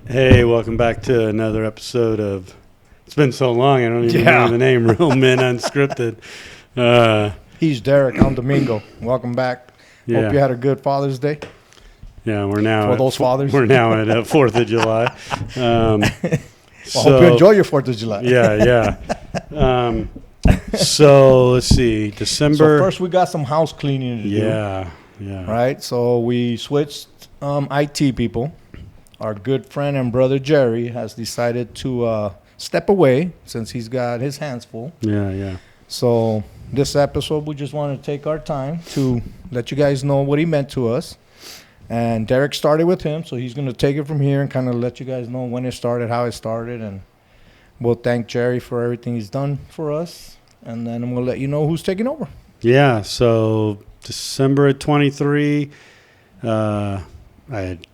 Hey, welcome back to another episode of, it's been so long, I don't even know the name, Real Men Unscripted. He's Derek, I'm Domingo. Welcome back. Yeah. Hope you had a good Father's Day. Yeah, we're now For those fathers. We're now at 4th of July. I hope you enjoy your 4th of July. Yeah. So let's see, December. So first we got some house cleaning to do. Yeah. Right? So we switched IT people. Our good friend and brother Jerry has decided to step away since he's got his hands full. Yeah. So this episode, we just want to take our time to let you guys know what he meant to us. And Derek started with him, so he's going to take it from here and kind of let you guys know when it started, how it started. And we'll thank Jerry for everything he's done for us. And then we'll let you know who's taking over. Yeah, so December of 23, I had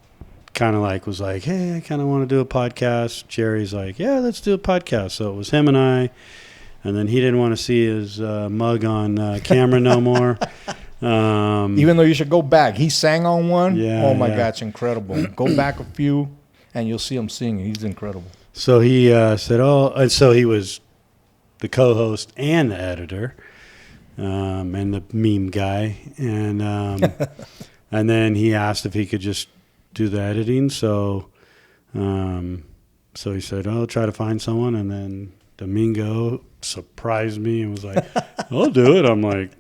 kind of was like, hey, I kind of want to do a podcast. Jerry's like, yeah, let's do a podcast. So it was him and I. And then he didn't want to see his mug on camera no more. Even though you should go back. He sang on one. Yeah, oh, my God, it's incredible. Go back a few, and you'll see him singing. He's incredible. So he said, and so he was the co-host and the editor and the meme guy. And and then he asked if he could just do the editing. So he said, I'll try to find someone. And then Domingo surprised me and was like, I'll do it. I'm like,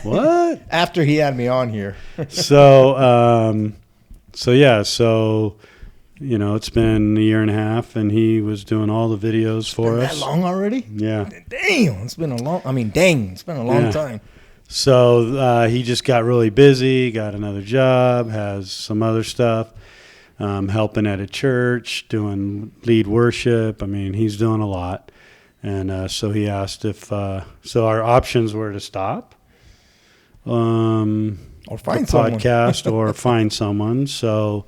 what? After he had me on here. So you know, it's been a year and a half, and he was doing all the videos for us. That long already? Yeah. Damn, it's been a long. It's been a long time. So he just got really busy, got another job, has some other stuff, helping at a church, doing lead worship. I mean, he's doing a lot. And so he asked if so our options were to stop or find someone. podcast or find someone. So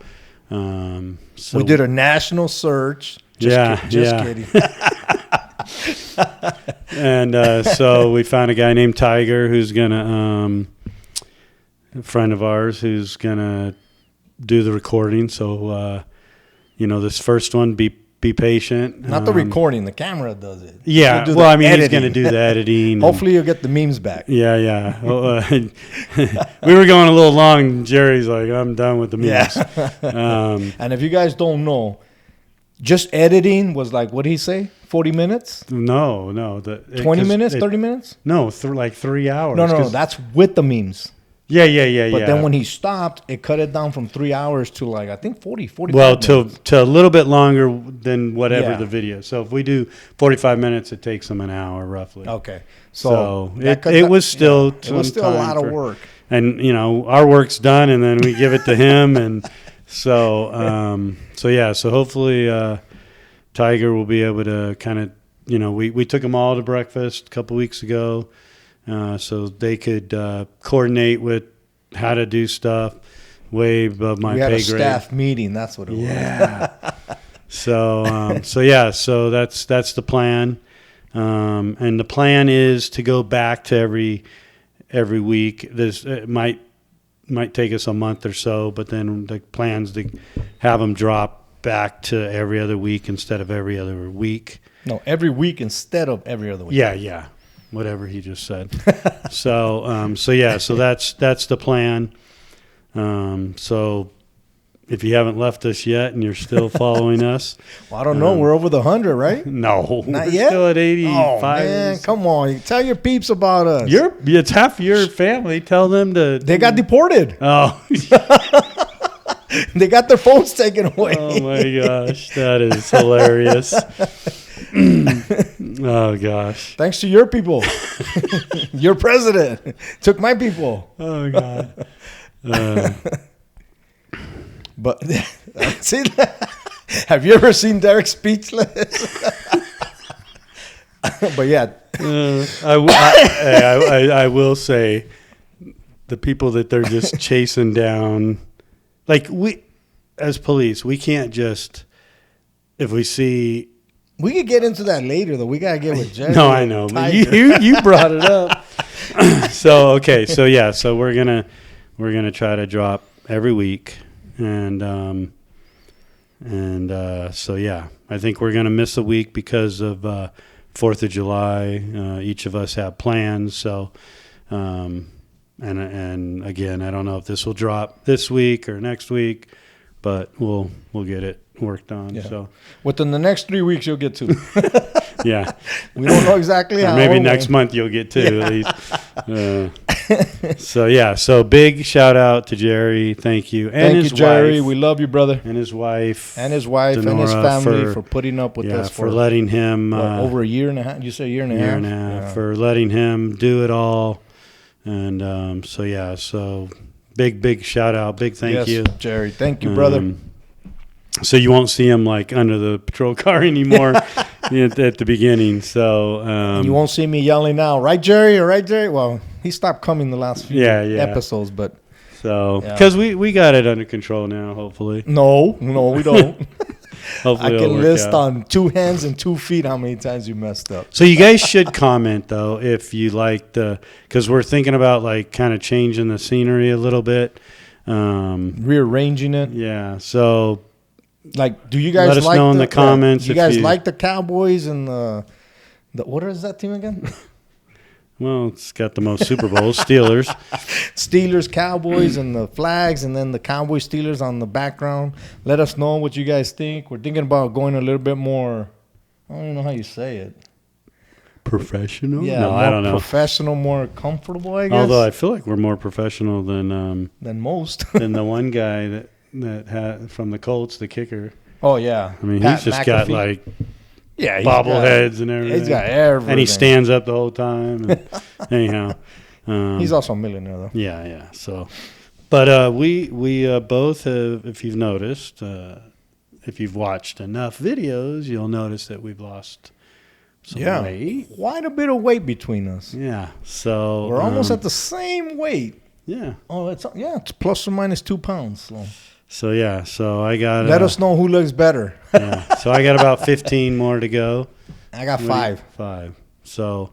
we did a national search. Just kidding. And so we found a guy named Tiger who's gonna a friend of ours who's gonna do the recording. So you know, this first one, be patient. Not the recording, the camera does it. Yeah, do well, I mean, editing. he's going to do the editing. Hopefully you'll get the memes back. Yeah. We were going a little long. Jerry's like, I'm done with the memes. Yeah. And if you guys don't know, just editing was like, what did he say? 40 minutes? No. 20 minutes? 30 minutes? No, like 3 hours. No, that's with the memes. Yeah. But then when he stopped, it cut it down from 3 hours to like, I think 45 well, minutes. to a little bit longer than whatever the video. So if we do 45 minutes, it takes them an hour roughly. Okay. So it was still it was still a lot of work. And, you know, our work's done, and then we give it to him. And so hopefully Tiger will be able to kind of, you know, we took them all to breakfast a couple weeks ago. So they could coordinate with how to do stuff way above my pay grade. We had a staff meeting. That's what it was. Yeah. So that's the plan. And the plan is to go back to every week. It might take us a month or so, but then the plan's to have them drop back to every other week instead of every other week. No, every week instead of every other week. Yeah. Whatever he just said. So that's the plan. So if you haven't left us yet and you're still following us. Well, I don't know. We're over the 100, right? No. Not we're yet? Still at 85. Oh, man. Come on. Tell your peeps about us. It's half your family. Tell them to. They got deported. Oh. They got their phones taken away. Oh, my gosh. That is hilarious. Oh, gosh. Thanks to your people. Your president took my people. Oh, God. But see that? Have you ever seen Derek speechless? But yeah. I will say the people that they're just chasing down, like we, as police, we can't just, if we see. We could get into that later, though. We got to get with Jerry. No, I know. You brought it up. So we're gonna try to drop every week, and And so, yeah, I think we're going to miss a week because of 4th of July. Each of us have plans. So, and again, I don't know if this will drop this week or next week, but we'll get it worked on. Yeah. So within the next 3 weeks, you'll get 2. yeah, We don't know exactly or how. maybe next month you'll get 2 at least. So yeah, so big shout out to Jerry. Thank you, and Thank his you, Jerry. wife, We love you, brother. and his wife, And his wife and his Denora, family for putting up with us for letting him over a year and a half. You say a year and a half. Yeah. for letting him do it all. And so yeah, so big shout out, big thank you, Jerry. Thank you, brother. So you won't see him like under the patrol car anymore at the beginning. So You won't see me yelling now, right, Jerry? Or right, Jerry? Well, he stopped coming the last few episodes, but so because we got it under control now, hopefully. no, we don't. Hopefully I it'll can work list out. on 2 hands and 2 feet how many times you messed up. So you guys should comment though if you like because we're thinking about like kind of changing the scenery a little bit. Rearranging it. Yeah. So Like, do you guys let us like know in the comments Do you if guys you- like the Cowboys and the what is that team again? well, it's got the most Super Bowls, Steelers. Steelers, Cowboys, and the flags, and then the Cowboys, Steelers on the background. Let us know what you guys think. We're thinking about going a little bit more. I don't even know how you say it. Professional? Yeah, No, more I don't know. professional, more comfortable, I guess. Although I feel like we're more professional than most. than the one guy that had from the Colts, the kicker. Oh yeah. I mean, Pat he's just got McAfee. like yeah bobbleheads and everything. He's got everything. and he stands up the whole time. And anyhow, He's also a millionaire though. yeah. So, but we both have, if you've noticed, if you've watched enough videos, you'll notice that we've lost some weight. Quite a bit of weight between us. Yeah. So We're almost at the same weight. yeah. Oh, it's plus or minus 2 pounds. So yeah. So I got. Let us know who looks better. Yeah. So I got about 15 more to go. I got 5. 5. So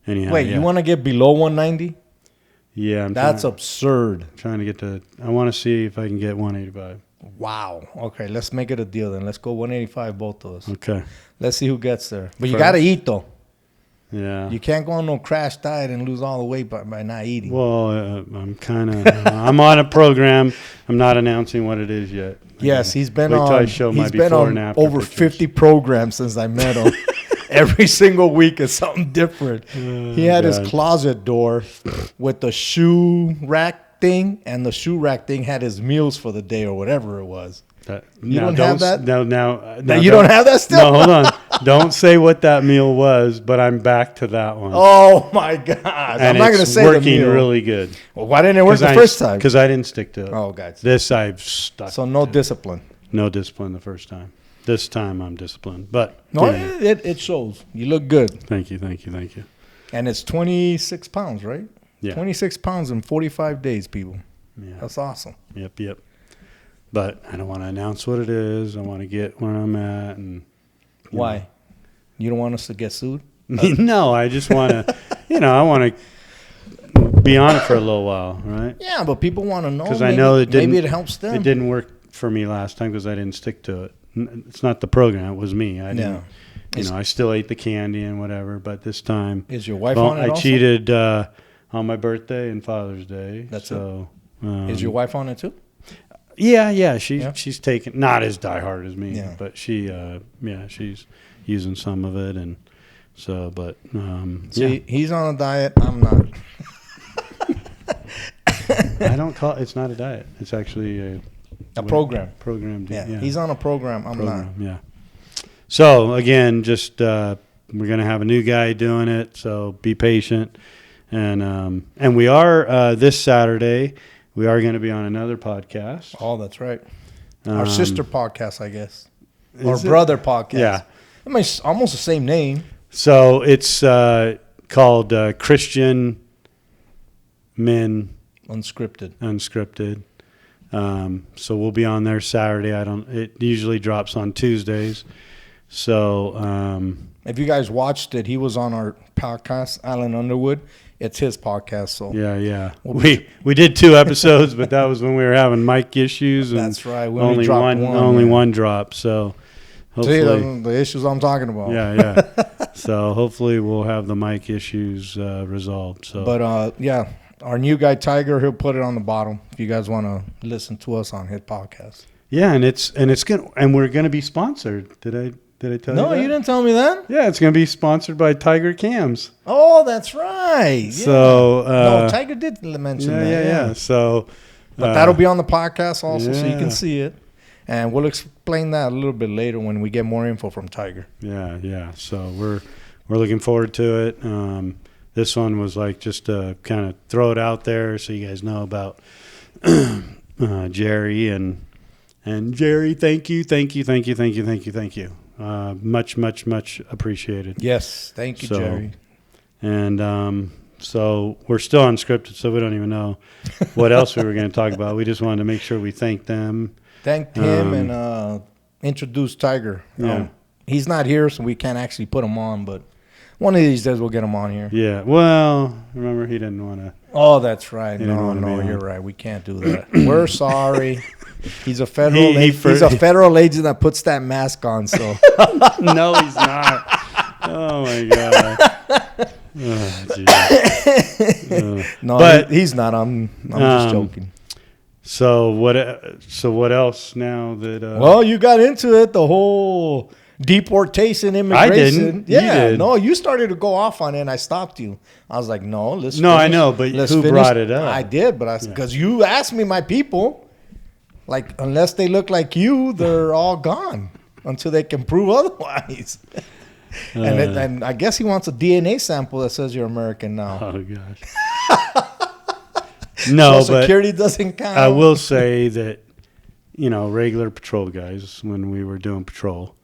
anyhow. Wait, yeah. you want to get below 190? Yeah. That's absurd. trying to get to. I want to see if I can get 185. Wow. Okay, let's make it a deal then. Let's go 185, both of us. Okay. Let's see who gets there. But you First. got to eat, though. Yeah. You can't go on no crash diet and lose all the weight by not eating. Well, I'm kind of. I'm on a program. I'm not announcing what it is yet. Yes, he's been Wait till on. I show my He's been before on and after over pictures. 50 programs since I met him. Every single week is something different. He had his God. closet door with the shoe rack thing, and the shoe rack thing had his meals for the day or whatever it was. You don't have that? No, Now you don't have that still? No, hold on. Don't say what that meal was, but I'm back to that one. Oh my God! and I'm not going to say working the meal. really good. Well, why didn't it work the first time? Because I didn't stick to it. Oh, guys. This I've stuck. So no to. discipline. No discipline the first time. This time I'm disciplined. But No, yeah. it shows. You look good, Thank you. and it's 26 pounds, right? Yeah. 26 pounds in 45 days, people. Yeah. That's awesome. Yep. But I don't want to announce what it is. I want to get where I'm at. And Why? You don't want us to get sued? no, I just want to, I want to be on it for a little while, right? Yeah, but people want to know. Because I know maybe it helps them. It didn't work for me last time because I didn't stick to it. It's not the program; it was me. I didn't. I still ate the candy and whatever, but this time, Is your wife on it I also? cheated on my birthday and Father's Day. That's Is your wife on it too? Yeah. She's taken not as diehard as me, Yeah. but she's using some of it, and so. But See, he's on a diet. I'm not. I don't call it's not a diet. It's actually A program. Program. Yeah, he's on a program. I'm not. Yeah. So again, just we're gonna have a new guy doing it. So be patient, and we are this Saturday. We are going to be on another podcast. Oh, that's right. Our sister podcast, I guess. Or is it? brother podcast. Yeah. I mean, it's almost the same name. So it's called Christian Men Unscripted. So we'll be on there Saturday. It usually drops on Tuesdays. So if you guys watched it, he was on our podcast, Alan Underwood. It's his podcast. So yeah. We did 2 episodes, but that was when we were having mic issues. And that's right. We only dropped one drop. So hopefully, see, the issues I'm talking about. Yeah. So hopefully we'll have the mic issues resolved. So, but our new guy Tiger, he'll put it on the bottom if you guys want to listen to us on his podcast. Yeah, and it's good, and we're gonna be sponsored. Did I tell you that? No, you didn't tell me that. Yeah, it's gonna be sponsored by Tiger Cams. Oh, that's right. Yeah. So no, Tiger did mention that. Yeah. So, but that'll be on the podcast also, so you yeah. can see it, and we'll explain that a little bit later when we get more info from Tiger. Yeah. So we're looking forward to it. This one was like just to kind of throw it out there so you guys know about Jerry and Jerry. Thank you. Much appreciated. Yes, thank you, Jerry. And so we're still unscripted, so we don't even know what else we were going to talk about. We just wanted to make sure we thanked them. Thanked him and introduced Tiger. He's not here, so we can't actually put him on, but one of these days we'll get him on here. Yeah, well, remember he didn't want to. Oh, that's right. No, you're right. We can't do that. We're sorry. He's a federal he's a federal agent that puts that mask on, so. No, he's not. Oh, my God. No, but he's not. I'm just joking. So what else now that well, you got into it, the whole deportation, immigration. I didn't. Yeah, you did. No, you started to go off on it and I stopped you. I was like, no, let's No, finish. I know, but who brought it up? I did, but because you asked me my people. Like, unless they look like you, they're all gone until they can prove otherwise. And I guess he wants a DNA sample that says you're American now. Oh, gosh. No, so security doesn't count. I will say that, regular patrol guys, when we were doing patrol,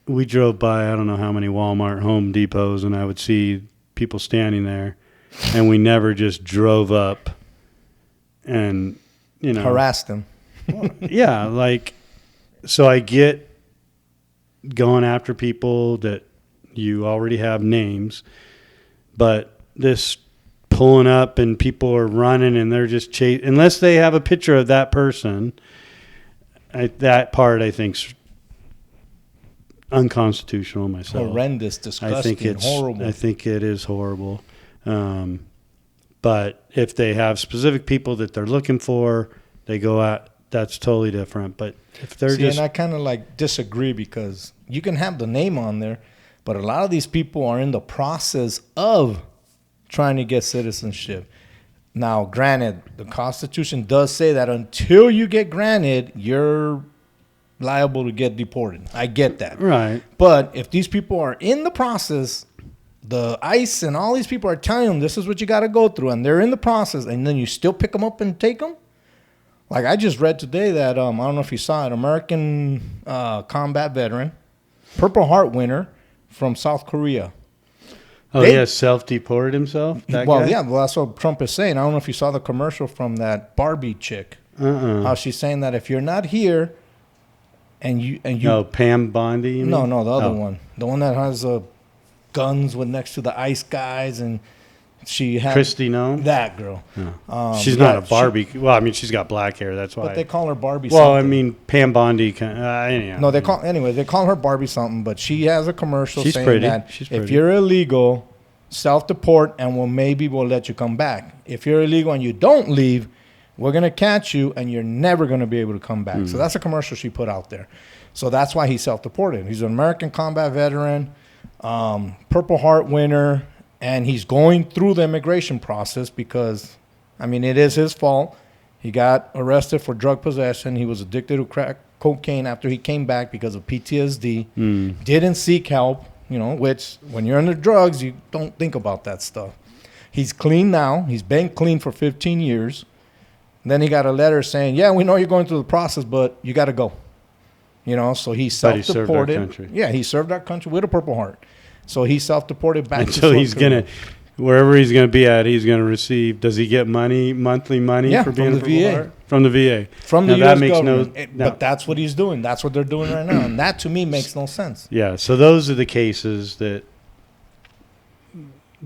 we drove by, I don't know how many Walmart, Home Depots, and I would see people standing there, and we never just drove up and, harassed them. Yeah, so I get going after people that you already have names, but this pulling up and people are running and they're just chasing, unless they have a picture of that person, that part I think's unconstitutional myself. Horrendous, disgusting, horrible. I think it is horrible. But if they have specific people that they're looking for, they go out. That's totally different. But if they're and I kind of disagree because you can have the name on there, but a lot of these people are in the process of trying to get citizenship. Now, granted, the Constitution does say that until you get granted, you're liable to get deported. I get that. Right. But if these people are in the process, the ICE and all these people are telling them this is what you got to go through, and they're in the process, and then you still pick them up and take them? Like I just read today that, I don't know if you saw it, American combat veteran, Purple Heart winner from South Korea. Oh, self-deported himself? Yeah, that's what Trump is saying. I don't know if you saw the commercial from that Barbie chick. How she's saying that if you're not here and you No, Pam Bondi, you mean? No, the other one. The one that has guns with next to the ICE guys, and she had Kristi Noem? That girl. Oh. She's not a Barbie. She's got black hair. That's why. But they call her Barbie. Well, something. Pam Bondi. Anyhow. No, they call her Barbie something. But she has a commercial saying pretty. that She's if you're illegal, self-deport, and we'll let you come back. If you're illegal and you don't leave, we're gonna catch you, and you're never gonna be able to come back. So that's a commercial she put out there. So that's why he's self-deported. He's an American combat veteran, Purple Heart winner. And he's going through the immigration process because, it is his fault. He got arrested for drug possession. He was addicted to crack cocaine after he came back because of PTSD. Didn't seek help, which when you're under drugs, you don't think about that stuff. He's clean now. He's been clean for 15 years. And then he got a letter saying, yeah, we know you're going through the process, but you got to go. So he's self-deported. He served our country. Yeah, he served our country with a Purple Heart. So he self-deported back until he's going to wherever he's going to be at, he's going to receive. Does he get monthly money for being from the VA? From the VA. From the now, U.S. that makes government. But that's what he's doing. That's what they're doing right now. And that, to me, makes no sense. Yeah, so those are the cases that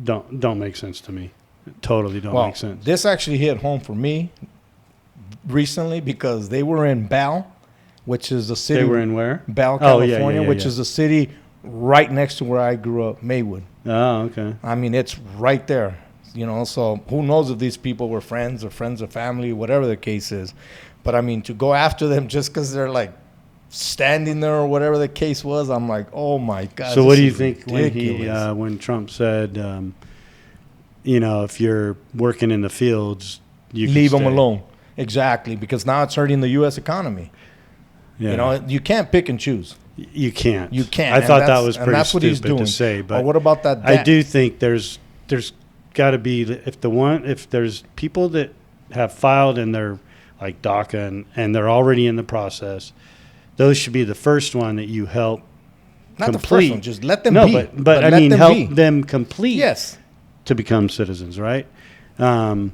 don't make sense to me. Totally don't make sense. This actually hit home for me recently because they were in Bell, which is the city. They were in where? Bell, California, which is the city right next to where I grew up, Maywood. Oh, okay. I mean, it's right there. So who knows if these people were friends or family, whatever the case is. But, I mean, to go after them just because they're, like, standing there or whatever the case was, I'm like, oh, my God. So what do you think when Trump said, if you're working in the fields, you leave can them stay. alone? Exactly, because now it's hurting the U.S. economy. Yeah. You can't pick and choose. You can't. You can't. I thought that was pretty that's what he's doing. to say. But what about that? I do think there's got to be, if there's people that have filed in their like DACA and they're already in the process, those should be the first one that you help Not complete. the first one, just let them be. But I mean, help them complete. Yes. To become citizens, right? And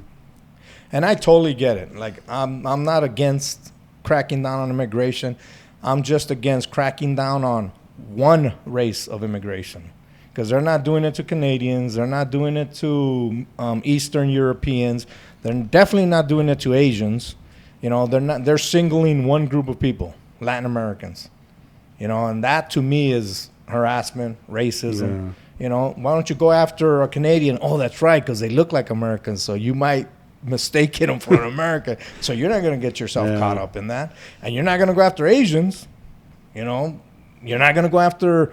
I totally get it. Like I'm not against cracking down on immigration. I'm just against cracking down on one race of immigration. Because they're not doing it to Canadians. They're not doing it to Eastern Europeans. They're definitely not doing it to Asians. They're singling one group of people, Latin Americans. And that to me is harassment, racism. Yeah. Why don't you go after a Canadian? Oh, that's right, because they look like Americans. So you might mistake them for an American. So you're not going to get yourself caught up in that. And you're not going to go after Asians. You're not going to go after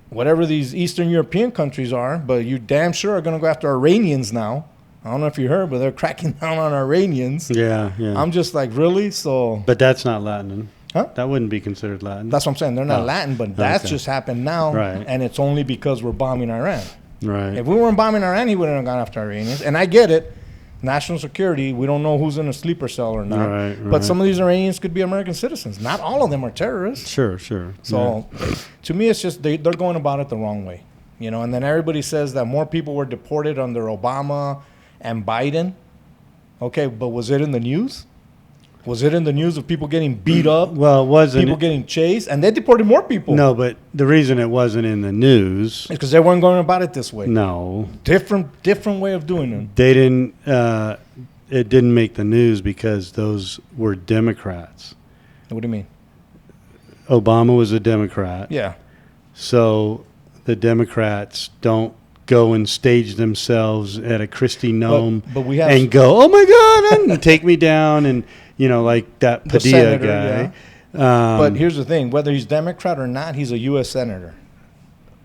whatever these Eastern European countries are, but you damn sure are going to go after Iranians now. I don't know if you heard, but they're cracking down on Iranians. Yeah. I'm just like, really? So, but that's not Latin. Huh? That wouldn't be considered Latin. That's what I'm saying. They're not Latin, but that's just happened now, right. And it's only because we're bombing Iran. Right. If we weren't bombing Iran, he wouldn't have gone after Iranians. And I get it. National security, we don't know who's in a sleeper cell or not. Right. But some of these Iranians could be American citizens. Not all of them are terrorists. Sure. So to me, it's just they're going about it the wrong way. And then everybody says that more people were deported under Obama and Biden. Okay, but was it in the news? Was it in the news of people getting beat up? Well, it wasn't. People getting chased? And they deported more people. No, but the reason it wasn't in the news is because they weren't going about it this way. No. Different way of doing it. They didn't, it didn't make the news because those were Democrats. What do you mean? Obama was a Democrat. Yeah. So the Democrats don't go and stage themselves at a Christie Nome but we have and go, oh my God, and take me down and, like that Padilla guy. Yeah. But here's the thing. Whether he's Democrat or not, he's a U.S. senator.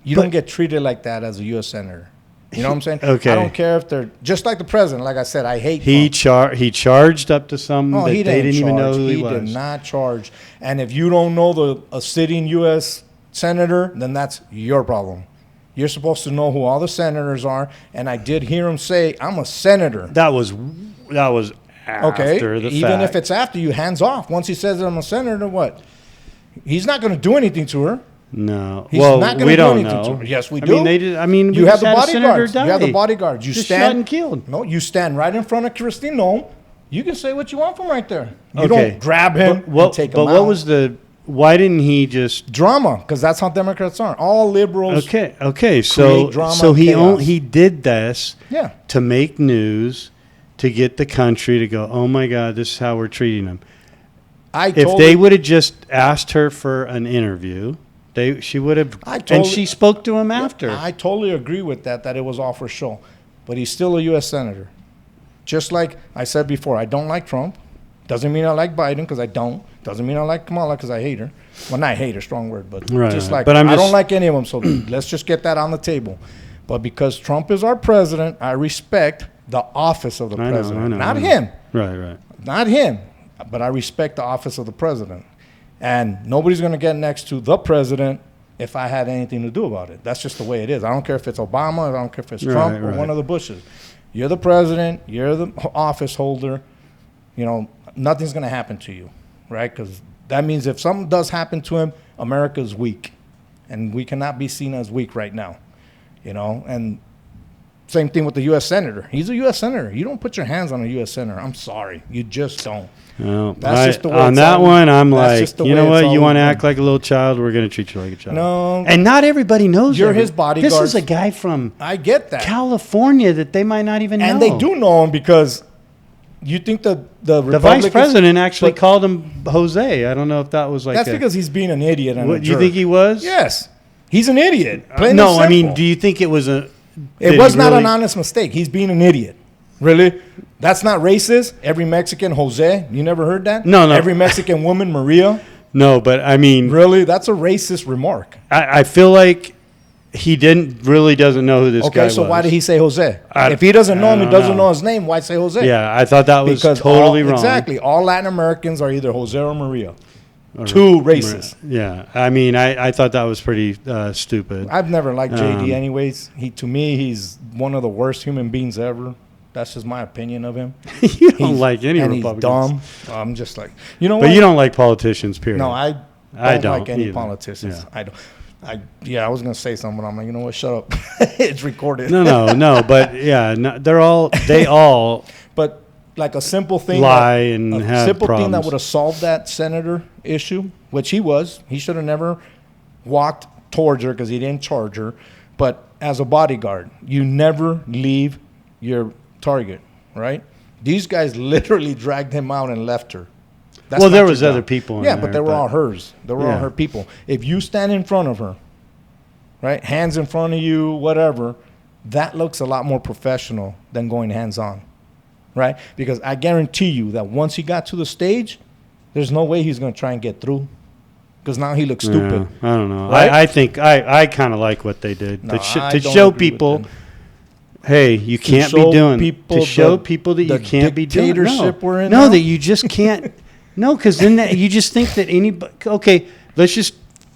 You don't get treated like that as a U.S. senator. You know what I'm saying? Okay. I don't care if they're just like the president. Like I said, I hate he charged up to some that they didn't even know who he was. He did not charge. And if you don't know a sitting U.S. senator, then that's your problem. You're supposed to know who all the senators are. And I did hear him say, I'm a senator. That was after the even fact. if it's after you, hands off. Once he says I'm a senator, what? He's not going to do anything to her. No. He's not going to do anything to her. Yes, we do. You have the bodyguards. You have the bodyguards. You just stand shot and killed. No, you stand right in front of Christine Nome. You can say what you want from right there. You don't grab him and take him out. But what was why didn't he just drama? Because that's how Democrats are. All liberals. Okay. So he did this to make news, to get the country to go, oh my God, this is how we're treating them. If they would have just asked her for an interview, she would have, and she spoke to him after. I totally agree with that it was all for show. But he's still a U.S. senator. Just like I said before, I don't like Trump. Doesn't mean I like Biden, because I don't. Doesn't mean I like Kamala, because I hate her. Well, not hate her, strong word, but I don't like any of them. So let's just get that on the table. But because Trump is our president, I respect the office of the president. Not him. Right. Not him. But I respect the office of the president. And nobody's going to get next to the president if I had anything to do about it. That's just the way it is. I don't care if it's Obama. I don't care if it's Trump or one of the Bushes. You're the president. You're the office holder. Nothing's going to happen to you, right? Because that means if something does happen to him, America's weak. And we cannot be seen as weak right now, And Same thing with the U.S. senator. He's a U.S. senator. You don't put your hands on a U.S. senator. I'm sorry. You just don't. Well, That's just the way on it's that always- one, I'm that's like, just the you way know it's what? You want to always act like a little child? We're going to treat you like a child. No. And not everybody knows You're his bodyguard. This is a guy from I get that. California that they might not even know. And they do know him because you think the The vice Republicans- president actually but- called him Jose. I don't know if that was like That's because he's being an idiot and a What, you jerk. think he was? Yes. He's an idiot. Plain and No, I mean, simple. do you think it was a... It did was he not really- an honest mistake. He's being an idiot. Really? That's not racist? Every Mexican, Jose? You never heard that? No. Every Mexican woman, Maria? No, but I mean... Really? That's a racist remark. I feel like he doesn't know who this guy Okay, was. so why did he say Jose? I- If he doesn't know I him, he don't doesn't know. know his name, why say Jose? Yeah, I thought that was Because totally wrong. Exactly. All Latin Americans are either Jose or Maria. Or- Too racist. Yeah, I mean, I thought that was pretty stupid. I've never liked JD Um, anyways. To me, he's one of the worst human beings ever. That's just my opinion of him. You don't like any and Republicans. he's dumb. I'm just like, you know what? But you don't like politicians, period. No, I don't like any either. politicians. Yeah. I don't. I was gonna say something, but I'm like, you know what? Shut up. It's recorded. No. But yeah, no, they all But like a simple thing, lie and a have simple thing that problems. would have solved that senator issue, which he should have never walked towards her because he didn't charge her. But as a bodyguard, you never leave your target, right? These guys literally dragged him out and left her. That's Well, not there your was other job. people in Yeah, there, but they were but- all hers. They were all Yeah. her people. If you stand in front of her, right, hands in front of you, whatever, that looks a lot more professional than going hands on, right? Because I guarantee you that once he got to the stage, there's no way he's going to try and get through. Because now he looks stupid. Yeah, I don't know. Right? I think I kind of like what they did No, I to don't show agree with people. them. Hey, you can't be show doing people to show the- people that you the can't be doing. dictatorship we're in no, now? that you just can't. No, because then you just think that anybody. Okay, let's just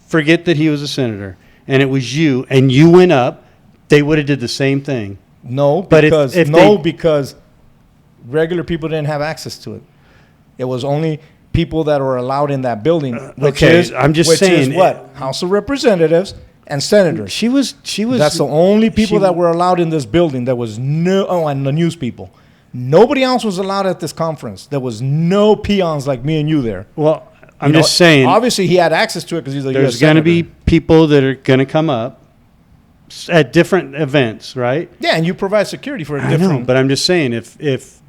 forget that he was a senator and it was you, and you went up. They would have did the same thing. No, But because if because regular people didn't have access to it. It was only people that were allowed in that building. Which okay, is, I'm just which saying- is what? House of Representatives and senators. She was. That's the only people she- that were allowed in this building. There was no, and the news people. Nobody else was allowed at this conference. There was no peons like me and you there. Well, I'm You know, just saying. Obviously, he had access to it because he's a There's U.S. going to senator. be people that are going to come up at different events, right? Yeah, and you provide security for a I know, different. but I'm just saying if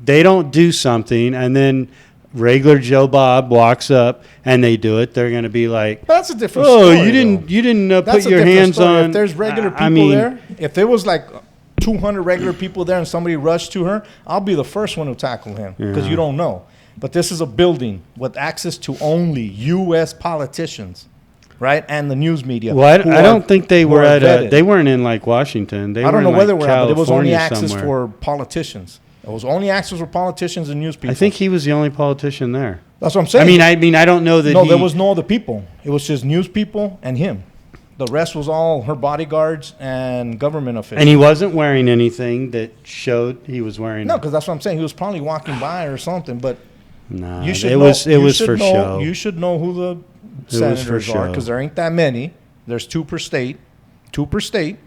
they don't do something and then regular Joe Bob walks up and they do it, they're going to be like, But that's a different "Oh, story. you didn't put That's a your different hands story. on." If there's regular people I mean, there, if there was like 200 regular people there and somebody rushed to her, I'll be the first one to tackle him because Yeah. you don't know. But this is a building with access to only U.S. politicians, right, and the news media. Well, I who don't are- think they who were are at vetted. they weren't in like Washington. They I don't know were where in, they like, were at, but it was only California access somewhere. for politicians. It was only access for politicians and news people. I think he was the only politician there. That's what I'm saying. I mean, I don't know that. No, he, there was no other people. It was just news people and him. The rest was all her bodyguards and government officials. and he wasn't wearing anything that showed he was wearing. No, because that's what I'm saying. He was probably walking by or something. But nah, you should it know, was you for should know- show. You should know who the for senators are show. because there ain't that many. There's two per state. Two per state.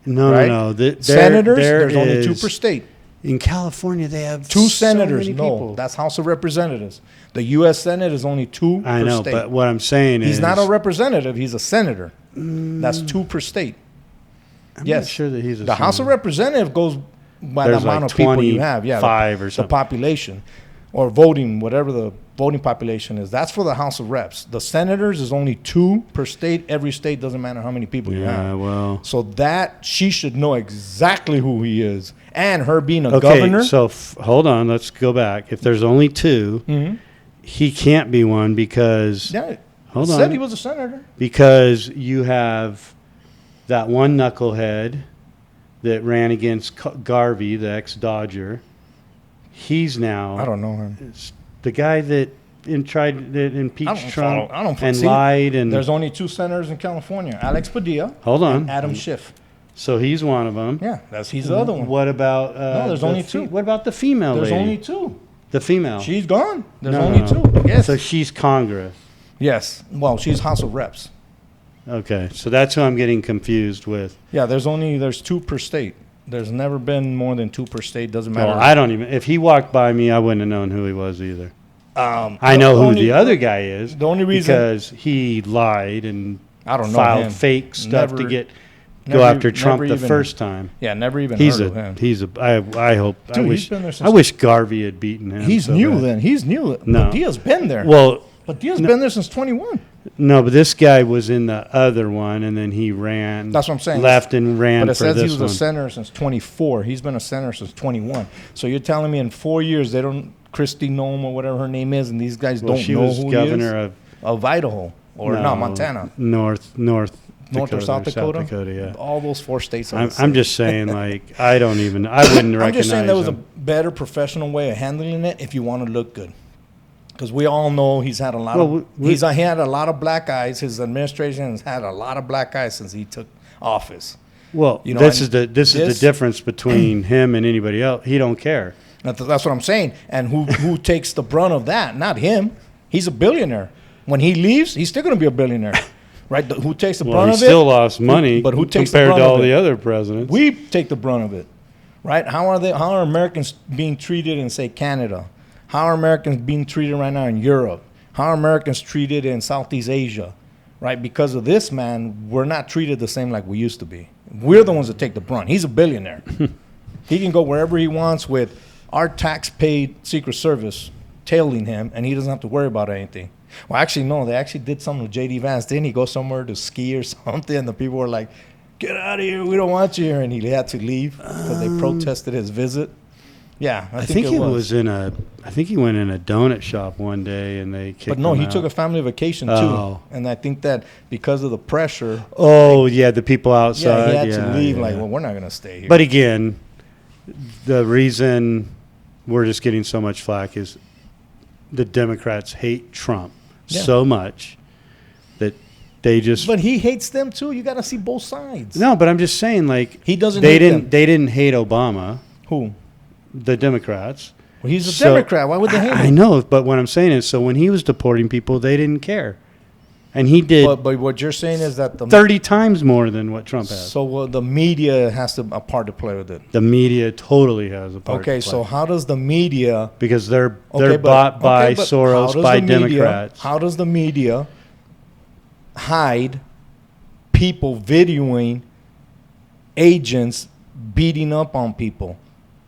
No, right? no. Senators, there's only two per state. In California, they have Two so senators. many No, people. that's House of Representatives. The U.S. Senate is only two I per know, state. but what I'm saying is He's not a representative. He's a senator. That's two per state. I'm yes. not sure that he's a The House of senator. Representatives goes by There's the amount like of people you have. Yeah, 25 or the something. population or voting, whatever the voting population is. That's for the House of Reps. The senators is only two per state. Every state doesn't matter how many people you Yeah, have. well. So that she should know exactly who he is, and her being a Okay, governor. so hold on. Let's go back. If there's only two, Mhm. he can't be one because Yeah, hold said on. he was a senator. Because you have that one knucklehead that ran against Garvey, the ex-Dodger. He's now I don't know him. it's the guy that impeached I don't Trump follow- I don't and see- lied and There's only two senators in California: Alex Padilla, hold on. and Adam Schiff. So he's one of them. Yeah, he's the other one. What about No, there's the only two. What about the female There's lady? only two. The female. She's gone. There's No, only no. two. Yes. So she's Congress. Yes. Well, she's House of Reps. Okay, so that's who I'm getting confused with. Yeah, there's two per state. There's never been more than 2 per state. Doesn't matter. Well, I don't even. If he walked by me, I wouldn't have known who he was either. I know who the other guy is. The only reason because he lied and I don't know filed him. fake stuff Never- to go after Trump never the even- first time. Yeah, never even He's heard of him. I hope. Dude, I he's wish. been there since- I wish Garvey had beaten him. He's so new bad. then. He's new. No. But Diaz been there. Well, But Diaz been there since 21. no, but this guy was in the other one, and then he ran. That's what I'm saying. Left and ran But it for says he this was one. a senator since 24. He's been a senator since 21. So you're telling me in 4 years they don't Christy Nome or whatever her name is, and these guys Well, don't she know was who governor he is? Of Idaho or no, Montana, North North Dakota, or South Dakota. yeah. All those 4 states. Are the I'm same. just saying, like, I wouldn't recognize I'm just saying there was him. a better professional way of handling it if you want to look good. Because we all know he's had a lot Well, of he had a lot of black eyes. His administration has had a lot of black eyes since he took office. Well, you know, this and is the difference between him and anybody else. He don't care. That's what I'm saying. And who takes the brunt of that? Not him. He's a billionaire. When he leaves, he's still going to be a billionaire, right? Who takes the Well, brunt he of it? still lost money, But who takes the compared brunt to all of it? the other presidents? We take the brunt of it, right? How are Americans being treated in, say, Canada? How are Americans being treated right now in Europe? How are Americans treated in Southeast Asia, right? Because of this man, we're not treated the same like we used to be. We're the ones that take the brunt. He's a billionaire. He can go wherever he wants with our tax-paid Secret Service tailing him, and he doesn't have to worry about anything. Well, actually, no. They actually did something with J.D. Vance. Didn't he go somewhere to ski or something? And the people were like, "Get out of here! We don't want you here." And he had to leave because they protested his visit. Yeah, I think he was in a. I think he went in a donut shop one day, and they kicked But no, him he out. took a family vacation too, Oh. and I think that because of the pressure, Oh yeah, the people outside. yeah, he had to leave. yeah. Like, well, we're not going to stay here. But again, the reason we're just getting so much flack is the Democrats hate Trump so much that they just. But he hates them too. You got to see both sides. No, but I'm just saying, like, He doesn't They hate didn't. them. They didn't hate Obama. Who? The Democrats. Well, he's a So- Democrat. Why would they hate him? I know, but what I'm saying is, so when he was deporting people, they didn't care, and he did But what you're saying is that the 30 times more than what Trump has. so the media has a part to play with it. The media totally has a part. Okay, to play. so how does the media? because they're Okay, bought by but Soros, how does by the media- Democrats. How does the media hide people videoing agents beating up on people,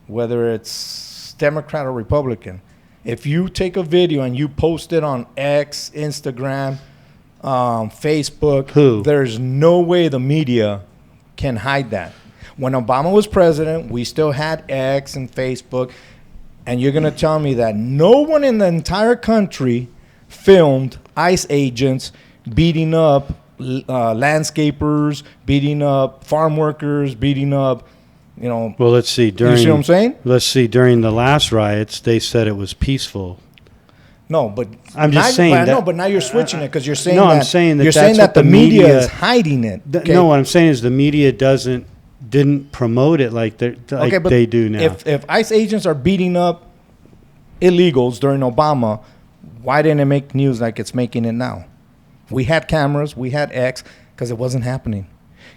whether it's Democrat or Republican? If you take a video and you post it on X, Instagram, Facebook, Who? there's no way the media can hide that. When Obama was president, we still had X and Facebook, and you're going to tell me that no one in the entire country filmed ICE agents beating up landscapers, beating up farm workers, beating up, Well, let's see. you see what I'm saying? Let's see. During the last riots, they said it was peaceful. No, but I'm just now, saying but, that- no, but now you're switching it because you're saying No, that I'm saying that you're that's saying what that the the media media- is hiding it. Okay? No, what I'm saying is the media didn't promote it like they do now. If ICE agents are beating up illegals during Obama, why didn't it make news like it's making it now? We had cameras, we had X, because it wasn't happening.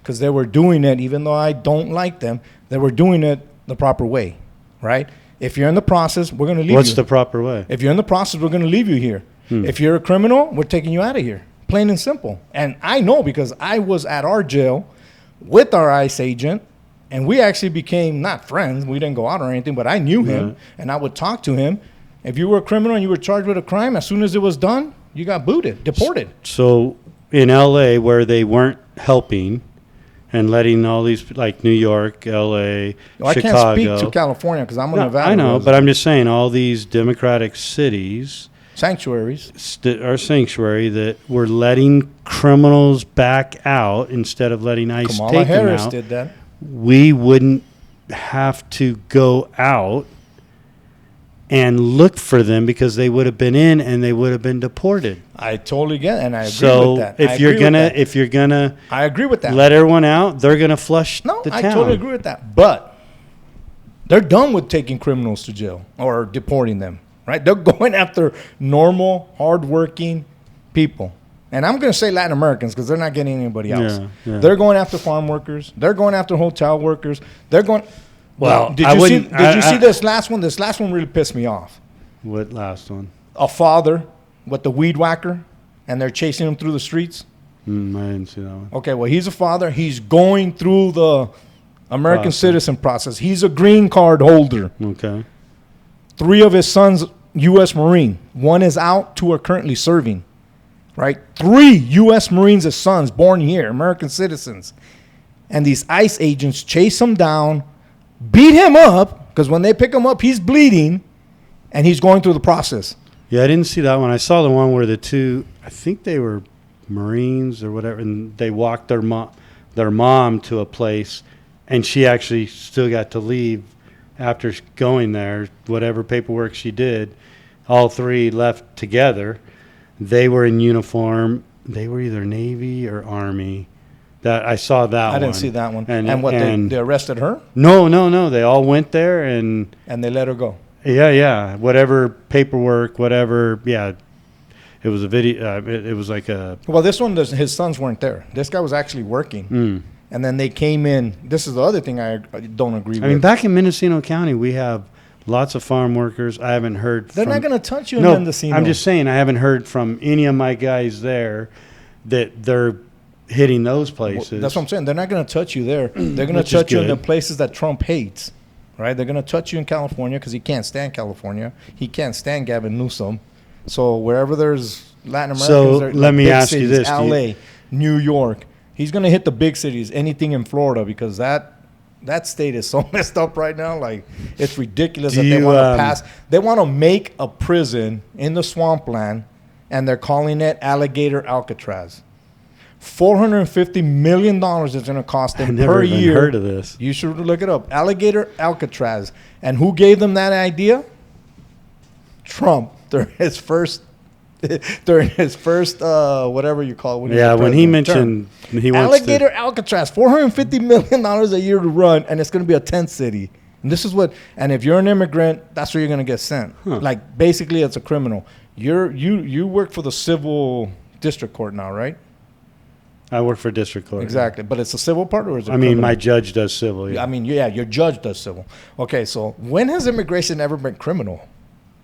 Because they were doing it, even though I don't like them, they were doing it the proper way, right? If you're in the process, we're going to leave you. What's the proper way? If you're in the process, we're going to leave you here. If you're a criminal, we're taking you out of here. Plain and simple. And I know because I was at our jail with our ICE agent, and we actually became not friends. We didn't go out or anything, but I knew him, Right. and I would talk to him. If you were a criminal and you were charged with a crime, as soon as it was done, you got booted, deported. So in L.A., where they weren't helping and letting all these, like New York, L.A., I Chicago. can't speak to California because I'm a No, Nevada I know, resident. but I'm just saying all these democratic cities Sanctuaries. are sanctuary that were letting criminals back out instead of letting ICE Kamala take Harris them out. did that. We wouldn't have to go out and look for them because they would have been in and they would have been deported. I totally get it, and I agree So with that. I if you're agree with that. gonna I agree with that. let everyone out, they're gonna flush No, the I town. totally agree with that. But they're done with taking criminals to jail or deporting them, right? They're going after normal, hardworking people. and I'm going to say Latin Americans because they're not getting anybody else. Yeah. They're going after farm workers. They're going after hotel workers. They're going. Well, did you see this last one? This last one really pissed me off. What last one? A father with the weed whacker, and they're chasing him through the streets. I didn't see that one. Okay, well, he's a father. He's going through the American citizen process. He's a green card holder. Okay. 3 of his sons, U.S. Marine. 1 is out, 2 are currently serving. Right? 3 U.S. Marines as sons born here, American citizens. And these ICE agents chase him down, beat him up, because when they pick him up, he's bleeding, and he's going through the process. Yeah, I didn't see that one. I saw the one where the 2, I think they were Marines or whatever, and they walked their mom to a place, and she actually still got to leave after going there, whatever paperwork she did. All 3 left together. They were in uniform. They were either Navy or Army. That I saw that one. I didn't see that one. And what, they arrested her? No. They all went there and they let her go. Yeah. Whatever paperwork, whatever. Yeah. It was a video. It was like a. Well, this one, his sons weren't there. This guy was actually working. And then they came in. This is the other thing I don't agree with. I mean, back in Mendocino County, we have lots of farm workers. I haven't heard. They're not going to touch you in Mendocino. I'm just saying I haven't heard from any of my guys there that they're hitting those places. Well, that's what I'm saying. They're not going to touch you there. They're going to touch you in the places that Trump hates, right? They're going to touch you in California because he can't stand California. He can't stand Gavin Newsom. So wherever there's Latin Americans, so let me ask you this: L.A., New York. He's going to hit the big cities. Anything in Florida because that state is so messed up right now. Like it's ridiculous that they want to pass. They want to make a prison in the swampland, and they're calling it Alligator Alcatraz. $450 million is going to cost them per year. I've never heard of this. You should look it up. Alligator Alcatraz. And who gave them that idea? Trump during his first whatever you call it. When he mentioned he wants Alligator Alcatraz, $450 million a year to run, and it's going to be a tent city. And this is and if you're an immigrant, that's where you're going to get sent. Like basically, it's a criminal. You work for the civil district court now, right? I work for district court. Exactly, but it's a civil part or is it? I mean, my judge does civil. Yeah. I mean, your judge does civil. Okay, so when has immigration ever been criminal?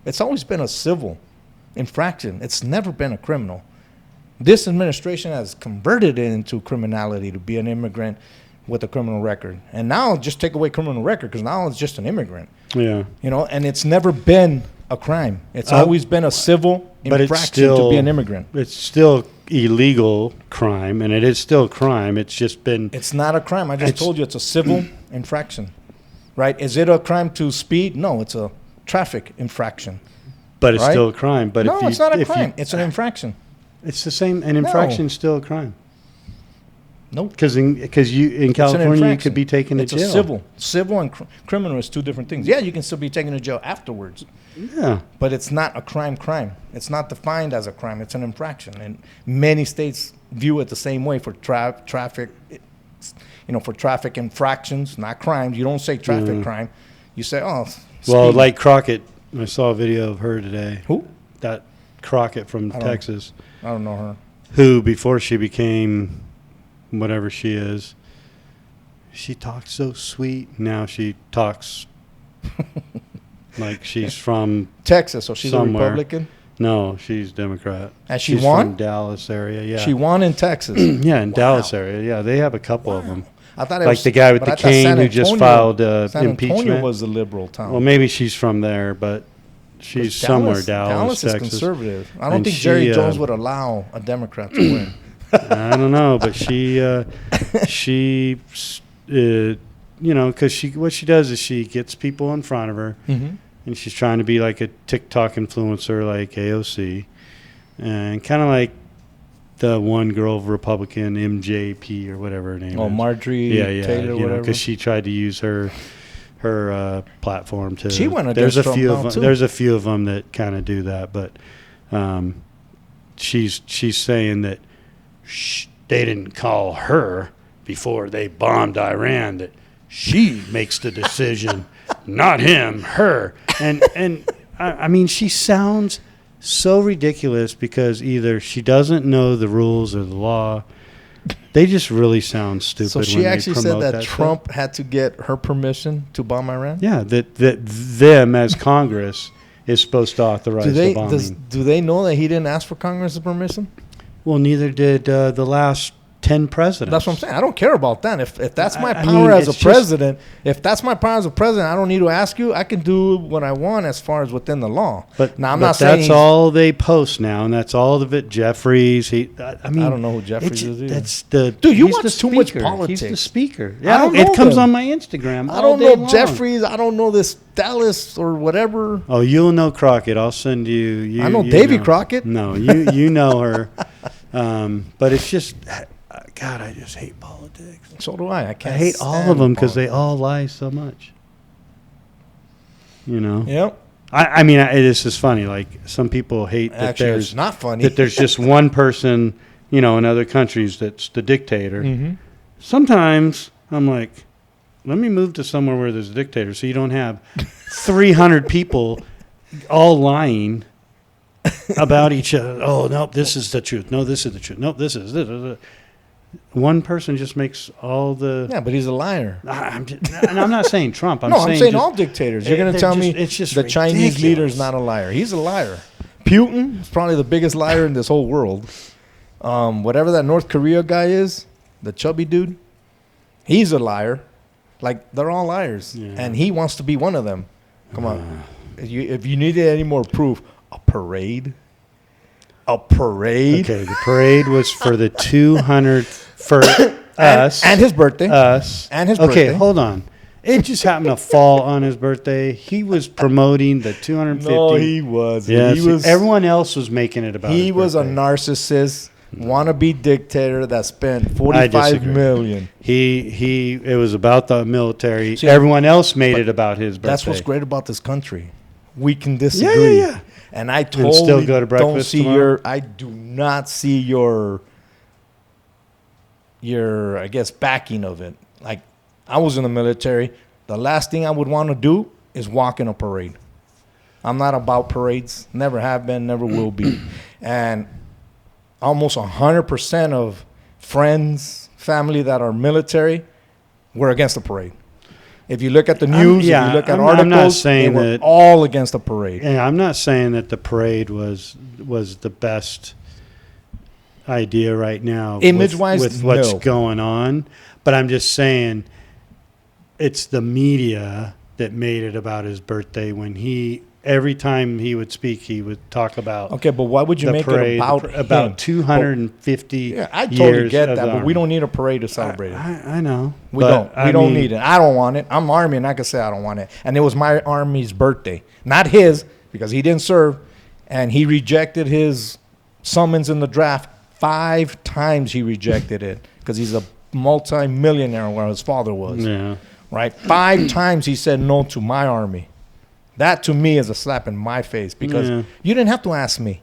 It's always been a civil infraction. It's never been a criminal. This administration has converted it into criminality to be an immigrant with a criminal record. And now just take away criminal record because now it's just an immigrant. Yeah. And it's never been a crime. It's always been a civil infraction to be an immigrant. It's still illegal crime, and it is still a crime. It's just been... It's not a crime. I just told you it's a civil infraction. Right? Is it a crime to speed? No, it's a traffic infraction. But it's still a crime. But no, it's not a crime. It's an infraction. It's the same. An infraction is still a crime. Nope. Because in California, you could be taken to jail. It's a civil and criminal is 2 different things. Yeah, you can still be taken to jail afterwards. Yeah. But it's not a crime. It's not defined as a crime. It's an infraction. And many states view it the same way for traffic, for traffic infractions, not crimes. You don't say traffic crime. You say, speed. Well, like Crockett, I saw a video of her today. Who? That Crockett from Texas. I don't know her. Who, before she became whatever she is, she talked so sweet. Now she talks like she's from Texas, so she's somewhere. A Republican? No, she's Democrat. And she's from Dallas area, yeah. She won in Texas? Yeah, in Dallas area, yeah. They have a couple of them. I thought it like was, the guy with the cane who just filed impeachment. San Antonio was the liberal town. Well, maybe she's from there, but she's somewhere Dallas, Texas. Texas. Is conservative. I don't think Jerry Jones would allow a Democrat to win. I don't know, but because what she does is she gets people in front of her, and she's trying to be like a TikTok influencer like AOC, and kind of like the one girl Republican MJP or whatever her name is. Oh, Marjorie Taylor, whatever. Because she tried to use her platform to. She went against Trump now, too. There's a few of them that kind of do that, but she's saying that they didn't call her before they bombed Iran, that she makes the decision, not him, her. And I mean, she sounds so ridiculous because either she doesn't know the rules or the law. They just really sound stupid. So she actually said that Trump had to get her permission to bomb Iran? Yeah, that them as Congress is supposed to authorize the bombing. Do they know that he didn't ask for Congress's permission? Well, neither did the last 10 presidents. That's what I'm saying. I don't care about that. If that's my power as a president, if that's my power as a president, I don't need to ask you. I can do what I want as far as within the law. But now I'm not saying that's all they post now, and that's all of it. Jeffries. I don't know who Jeffries is either. That's the dude. You watch too much politics. He's the speaker. Yeah, it comes on my Instagram. I don't know Jeffries. I don't know this Dallas or whatever. Oh, you'll know Crockett. I'll send you. I know Davy Crockett. No, you know her. But it's just. God, I just hate politics. So do I. I hate all of them because they all lie so much. You know? Yep. I mean, this is funny. Like, some people hate that it's not funny. That there's just one person, in other countries that's the dictator. Mm-hmm. Sometimes I'm like, let me move to somewhere where there's a dictator so you don't have 300 people all lying about each other. Oh, nope, this is the truth. No, this is the truth. Nope, this is this. One person just makes all the... Yeah, but he's a liar. And I'm not saying Trump. I'm saying all dictators. You're going to tell me it's just the ridiculous. Chinese leader is not a liar. He's a liar. Putin is probably the biggest liar in this whole world. Whatever that North Korea guy is, the chubby dude, he's a liar. Like, they're all liars. Yeah. And he wants to be one of them. Come on. If you needed any more proof, a parade... A parade. Okay, the parade was for the 200th for us. And his birthday. Us. And his birthday. Okay, hold on. It just happened to fall on his birthday. He was promoting the 250. No, he was. Yes, everyone else was making it about He was birthday. A narcissist, wannabe dictator that spent $45 million. It was about the military. See, everyone else made it about his birthday. That's what's great about this country. We can disagree. Yeah. And I totally still go to don't see tomorrow? I do not see your I guess backing of it. Like, I was in the military. The last thing I would want to do is walk in a parade. I'm not about parades. Never have been, never will be. And almost 100% of friends, family that are military, were against the parade. If you look at the news, if you look at articles, I'm not saying they were all against the parade. Yeah, I'm not saying that the parade was the best idea right now. Image-wise, with what's going on. But I'm just saying it's the media that made it about his birthday when every time he would speak, he would talk about. Okay, but why would you make parade, it about 250 Yeah, I totally get that, but we don't need a parade to celebrate it. I know. We don't need it. I don't want it. I'm Army, and I can say I don't want it. And it was my Army's birthday, not his, because he didn't serve, and he rejected his summons in the draft 5 times. He rejected it because he's a multi-millionaire where his father was. Yeah. Right? 5 times he said no to my Army. That, to me, is a slap in my face because you didn't have to ask me.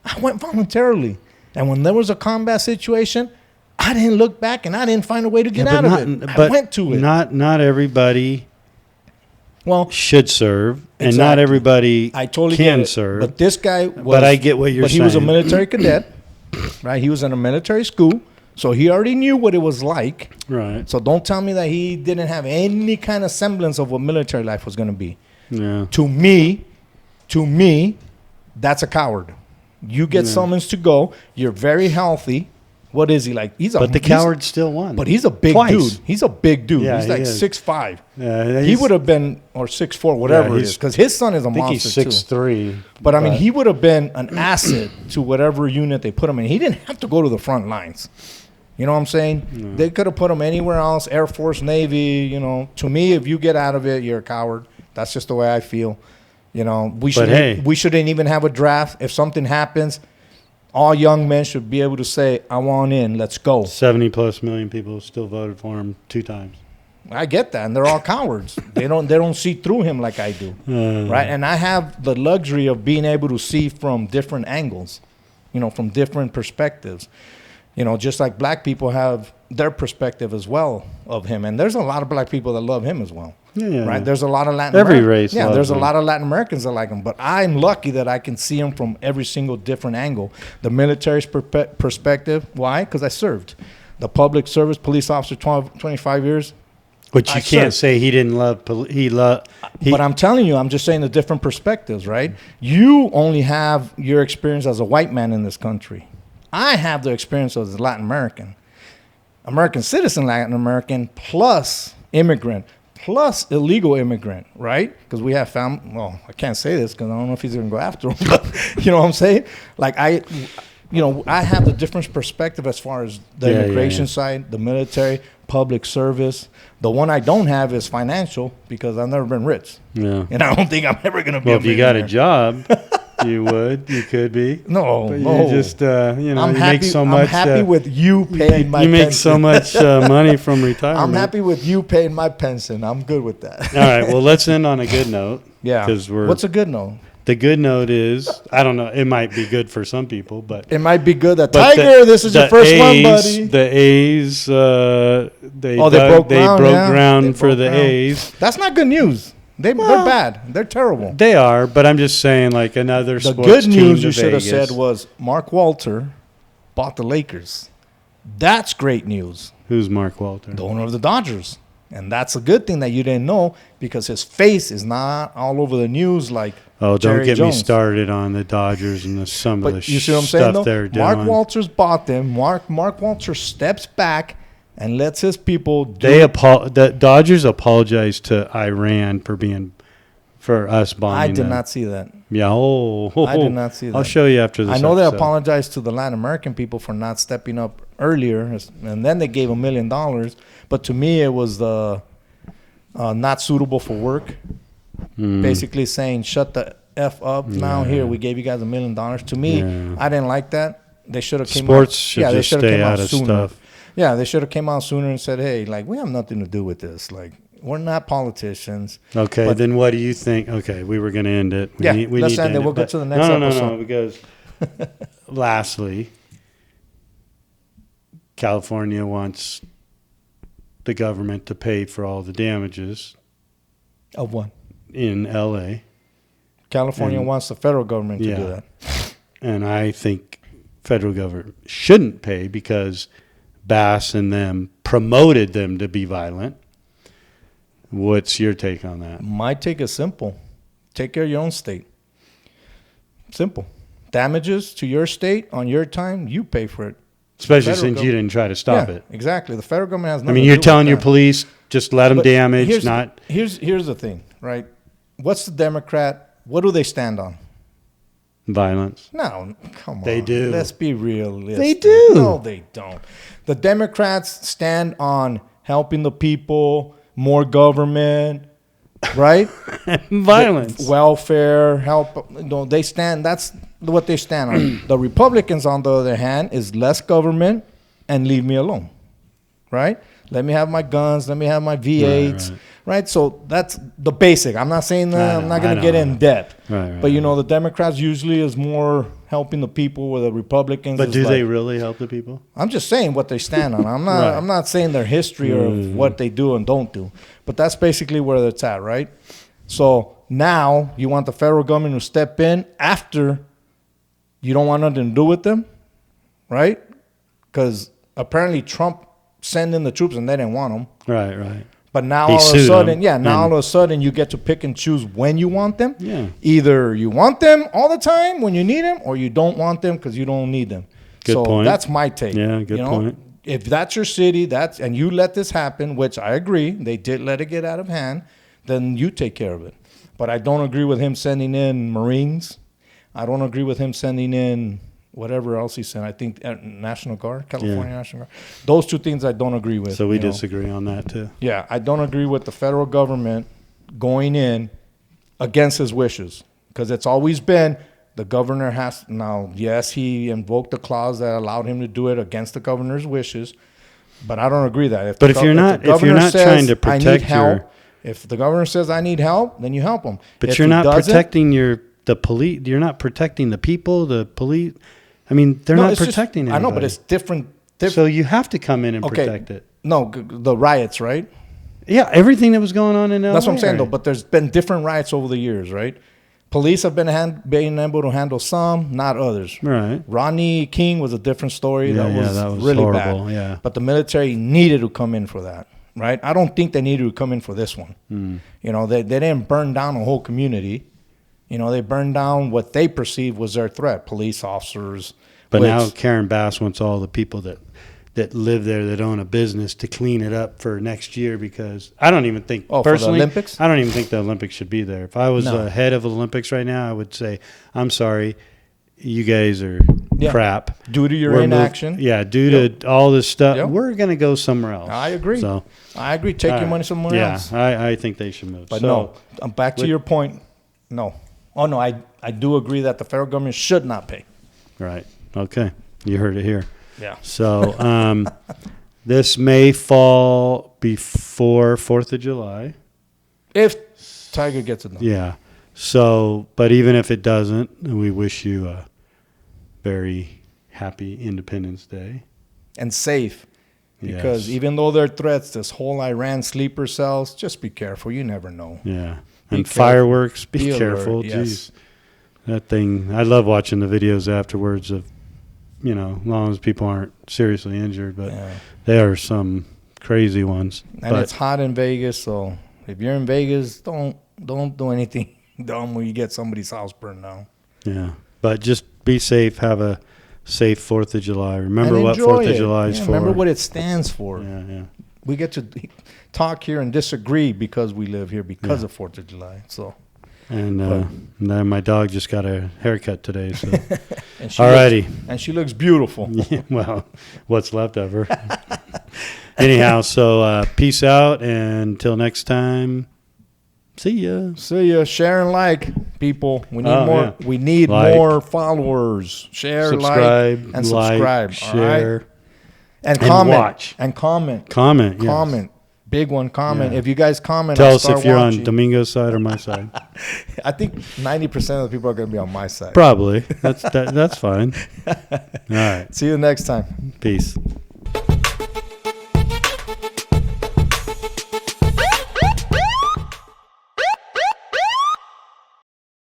I went voluntarily. And when there was a combat situation, I didn't look back and I didn't find a way to get out of it. I went to it. Not everybody should serve, and not everybody can serve. But this guy was... But I get what you're saying. But he was a military cadet, right? He was in a military school, so he already knew what it was like. Right. So don't tell me that he didn't have any kind of semblance of what military life was going to be. Yeah. To me, that's a coward. You get summons to go. You're very healthy. What is he like? But the coward still won. But he's a big dude. He's a big dude. Yeah, he's like 6'5". Yeah, he would have been, or 6'4", whatever it is, because his son is a monster he's 6'3". But I mean, he would have been an asset to whatever unit they put him in. He didn't have to go to the front lines. You know what I'm saying? No. They could have put him anywhere else, Air Force, Navy. To me, if you get out of it, you're a coward. That's just the way I feel. We shouldn't even have a draft. If something happens, all young men should be able to say, I want in, let's go. 70+ million people still voted for him 2 times. I get that, and they're all cowards. They don't see through him like I do. Right? And I have the luxury of being able to see from different angles, from different perspectives. Just like black people have their perspective as well of him. And there's a lot of black people that love him as well. Yeah. Right? There's a lot of Latin Every race Yeah, loves there's a them. lot of Latin Americans that like them. But I'm lucky that I can see them from every single different angle. The military's perspective. Why? Because I served. The public service police officer, 25 years. But you can't say he didn't love. But I'm telling you, I'm just saying the different perspectives, right? You only have your experience as a white man in this country. I have the experience as a Latin American. American citizen Latin American plus immigrant plus illegal immigrant, right? Because we have found, well, I can't say this because I don't know if he's going to go after him, but you know what I'm saying? Like I have the different perspective as far as the immigration side, the military, public service. The one I don't have is financial because I've never been rich. Yeah. And I don't think I'm ever going to be Well, a if you got a millionaire. job, you could be. No, But no. you just, you I'm make happy, so much. I'm happy with you paying my You make pension. so much money from retirement. I'm happy with you paying my pension. I'm good with that. All right. Well, let's end on a good note. Yeah. What's a good note? The good note is, I don't know, it might be good for some people, but It might be good that but Tiger, this is your first one, buddy. The A's, they broke ground for the ground. A's. That's not good news. They're bad. They're terrible. They are, but I'm just saying, like another The sports good team news to you should have Vegas. said was Mark Walter bought the Lakers. That's great news. Who's Mark Walter? The owner of the Dodgers. And that's a good thing that you didn't know because his face is not all over the news like Oh, don't Jerry get Jones. me started on the Dodgers and some of But the you see what I'm saying, stuff though? they're doing. Mark Walters bought them. Mark Walters steps back and lets his people do The Dodgers apologized to Iran for us bombing I did them. not see that. Yeah. I did not see that. I'll show you after this. I know they episode. apologized to the Latin American people for not stepping up earlier, and then they gave $1 million. But to me, it was not suitable for work. Basically saying, shut the F up. Now, here, we gave you guys $1 million. To me, I didn't like that. They should have came Sports out. should They just should have stay came out of sooner. stuff. Yeah, they should have came out sooner and said, hey, like, we have nothing to do with this. Like, we're not politicians. Okay, But- then what do you think? Okay, we were going to end it. Yeah, we let's need to end it. We'll go but- to the next No, episode. because lastly, California wants the government to pay for all the damages Of what? in L.A., California wants the federal government to do that. and I think federal government shouldn't pay because Bass and them promoted them to be violent. What's your take on that? My take is simple. Take care of your own state. Simple. Damages to your state on your time, you pay for it. Especially Federal since you didn't try to stop it. Exactly. The federal government has I nothing mean, to you're do telling with your that. police, just let them But damage, here's, not... Here's the thing, right? What's the Democrat? What do they stand on? Violence. No, come on. They do. Let's be realistic. They do. No, they don't. The Democrats stand on helping the people, more government, right? Violence. Welfare, help. No, they stand. That's what they stand on. The Republicans, on the other hand, is less government and leave me alone, right? Let me have my guns. Let me have my V8s, right? So that's the basic. I'm not saying that. I'm not going to get in depth. Right, But, you know, the Democrats usually is more helping the people, where the Republicans But is do like, they really help the people? I'm just saying what they stand on. I'm not. Right. I'm not saying their history or what they do and don't do. But that's basically where it's at, right? So now you want the federal government to step in after you don't want nothing to do with them, right? Because apparently Trump sent in the troops and they didn't want them. Right. But now He all of a sued sudden, them, now and- all of a sudden you get to pick and choose when you want them. Yeah. Either you want them all the time when you need them, or you don't want them because you don't need them. Good so point. that's my take. Yeah, good point. If that's your city, and you let this happen, which I agree, they did let it get out of hand, then you take care of it. But I don't agree with him sending in Marines. I don't agree with him sending in whatever else he sent. I think National Guard, California National Guard. Those two things I don't agree with. So we you know. disagree on that too. Yeah, I don't agree with the federal government going in against his wishes, because it's always been the governor has now. Yes, he invoked the clause that allowed him to do it against the governor's wishes, but I don't agree that. But if you're not trying to protect if the governor says I need help, then you help him. But if you're he not doesn't- protecting the police. You're not protecting the people. The police. I mean, they're No, not it's just- protecting anybody. I know, but it's different. So you have to come in and protect it. No, the riots, right? Yeah, everything that was going on in LA. That's what I'm saying, though. But there's been different riots over the years, right? Police have been able to handle some, not others. Right. Rodney King was a different story. Yeah, that was really horrible. bad. Yeah. But the military needed to come in for that, right? I don't think they needed to come in for this one. You know, they didn't burn down a whole community. You know, they burned down what they perceived was their threat, police officers. But now Karen Bass wants all the people that live there that own a business to clean it up for next year, because I don't even think personally, for the Olympics? I don't even think the Olympics should be there. If I was head of the Olympics right now, I would say, I'm sorry, you guys are crap. Due to your inaction. Due to all this stuff, we're going to go somewhere else. I agree. So, I agree. Take your money somewhere else. Yeah, I think they should move. But no, back to your point, no. Oh, no, I do agree that the federal government should not pay. Right. Okay. You heard it here. Yeah. So this may fall before 4th of July. If Tiger gets it done. Yeah. So, but even if it doesn't, we wish you a very happy Independence Day. And safe. Because even though there are threats, this whole Iran sleeper cells, just be careful. You never know. Yeah. And fireworks, be careful. Alert, Jeez. That thing, I love watching the videos afterwards of, you know, as long as people aren't seriously injured, but there are some crazy ones. And it's hot in Vegas, so if you're in Vegas, don't do anything dumb when you get somebody's house burned down. Yeah, but just be safe. Have a safe 4th of July. Remember what 4th of July is for. Remember what it stands for. Yeah. We get to talk here and disagree because we live here because of 4th of July. So. And then my dog just got a haircut today. So, and she looks beautiful. Yeah, well, what's left of her. Anyhow, so peace out, and until next time. See ya. See ya. Share and like, people. We need more. Yeah. We need more followers. Share, subscribe, and subscribe. Share, right? and comment. Watch. And comment. Comment. Comment. Big one, comment. Yeah. If you guys comment, tell us if you're on Domingo's side or my side. I think 90% of the people are going to be on my side. Probably. That's fine. All right. See you next time. Peace.